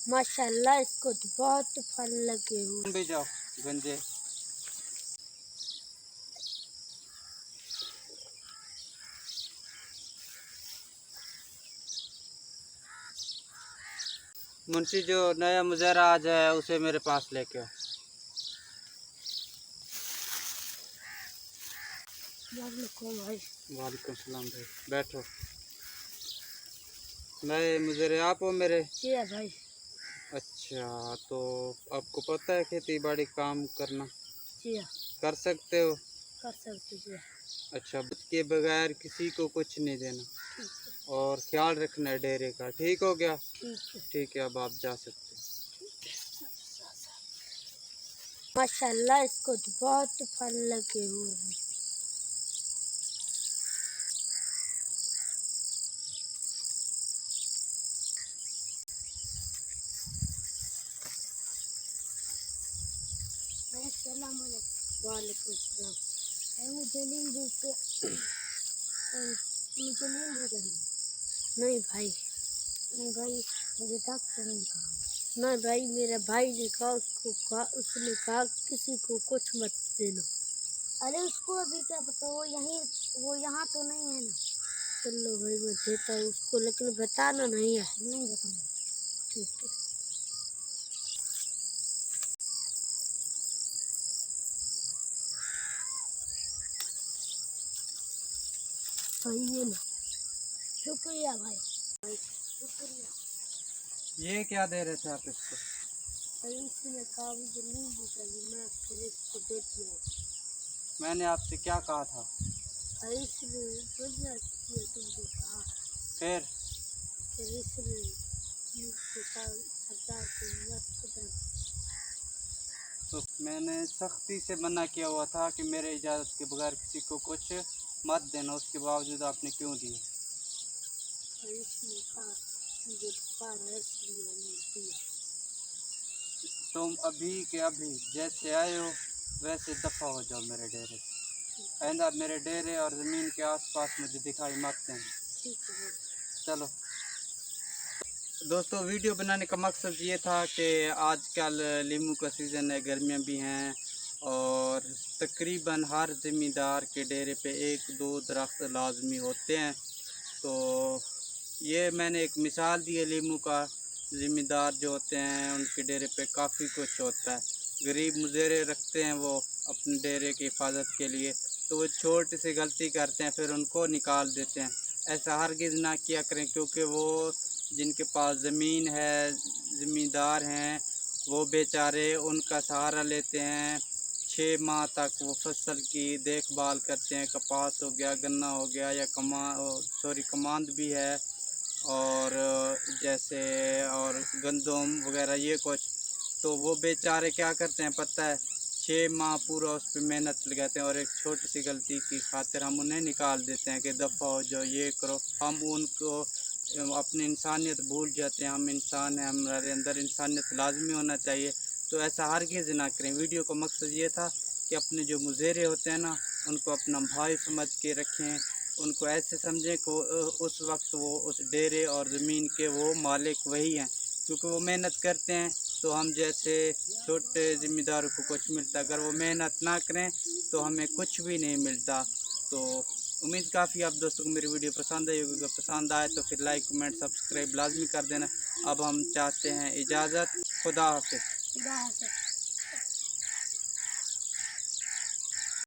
माशाल्लाह इसको तो बहुत फल लगे हुए। भी जाओ गंजे। मुंशी जो नया मुज़ेरा आज है उसे मेरे पास लेके आओ। भाई। वालेकुम सलाम भाई, बैठो। नए मुज़ेरे आप हो मेरे? जी भाई। अच्छा, तो आपको पता है खेती बाड़ी काम करना? जी कर सकते हो? कर सकते जी। अच्छा, बुत के बगैर किसी को कुछ नहीं देना और ख्याल रखना है डेरे का, ठीक हो गया? ठीक है, अब आप जा सकते हो। माशाल्लाह इसको तो बहुत फल लगे हुए हैं। वालेकुम सलाम। मुझे नींबू नहीं भाई। नहीं भाई, मुझे डॉक्टर ने कहा। नहीं भाई, मेरे भाई ने कहा, उसने कहा किसी को कुछ मत देना। अरे उसको अभी क्या पता, वो यहाँ तो नहीं है ना। चलो भाई, मैं देता हूँ उसको, लेकिन बताना नहीं है। नहीं बताना। ठीक है। भाई ये लो। शुक्रिया भाई। भाई शुक्रिया। ये क्या दे रहे थे आप इसको? इसने कहा मुझे नींबू चाहिए, मैं फिर इसको दे दिया। मैंने आपसे क्या कहा था? इसने बढ़िया किया तुमने कहा। फिर इसने मुझसे कहा सरदार को मत देना। तो मैंने सख्ती से मना किया हुआ था कि मेरे इजाज़त के बगैर किसी को कुछ मत देना, उसके बावजूद आपने क्यों दिए? इसने कहा मुझे बुखार है इसलिए नहीं दिया। तुम अभी के अभी जैसे आए हो वैसे दफ़ा हो जाओ मेरे डेरे से। आइंदा मेरे डेरे और ज़मीन के आसपास मुझे दिखाई मत देना। चलो दोस्तों, वीडियो बनाने का मकसद ये था कि आजकल लीमू का सीज़न है, गर्मियाँ भी हैं और तकरीबन हर ज़मींदार के डेरे पे 1-2 दरख्त लाजमी होते हैं। तो ये मैंने एक मिसाल दी है लीमू का। ज़मींदार जो होते हैं उनके डेरे पे काफ़ी कुछ होता है। गरीब मुज़ेरे रखते हैं वो अपने डेरे की हिफाजत के लिए, तो वो छोटी सी गलती करते हैं फिर उनको निकाल देते हैं। ऐसा हरगिज़ ना किया करें, क्योंकि वो जिनके पास ज़मीन है, ज़मींदार हैं, वो बेचारे उनका सहारा लेते हैं। 6 माह तक वो फसल की देखभाल करते हैं। कपास हो गया, गन्ना हो गया या कमांद भी है और जैसे और गंदम वगैरह ये कुछ। तो वो बेचारे क्या करते हैं पता है, 6 माह पूरा उस पर मेहनत लगाते हैं और एक छोटी सी गलती की खातिर हम उन्हें निकाल देते हैं कि दफ़ा हो जाओ, ये करो। हम उनको अपनी इंसानियत भूल जाते हैं। हम इंसान हैं, हमारे अंदर इंसानियत लाजमी होना चाहिए। तो ऐसा हरगिज़ ना करें। वीडियो का मकसद ये था कि अपने जो मुज़ेरे होते हैं ना, उनको अपना भाई समझ के रखें। उनको ऐसे समझें कि उस वक्त वो उस डेरे और ज़मीन के वो मालिक वही हैं, क्योंकि वो मेहनत करते हैं। तो हम जैसे छोटे ज़िम्मेदारों को कुछ मिलता है, अगर वो मेहनत ना करें तो हमें कुछ भी नहीं मिलता। तो उम्मीद काफ़ी आप दोस्तों को मेरी वीडियो पसंद आई होगी। अगर पसंद आए तो फिर लाइक कमेंट सब्सक्राइब लाजमी कर देना। अब हम चाहते हैं इजाज़त। खुदा हाफिज़।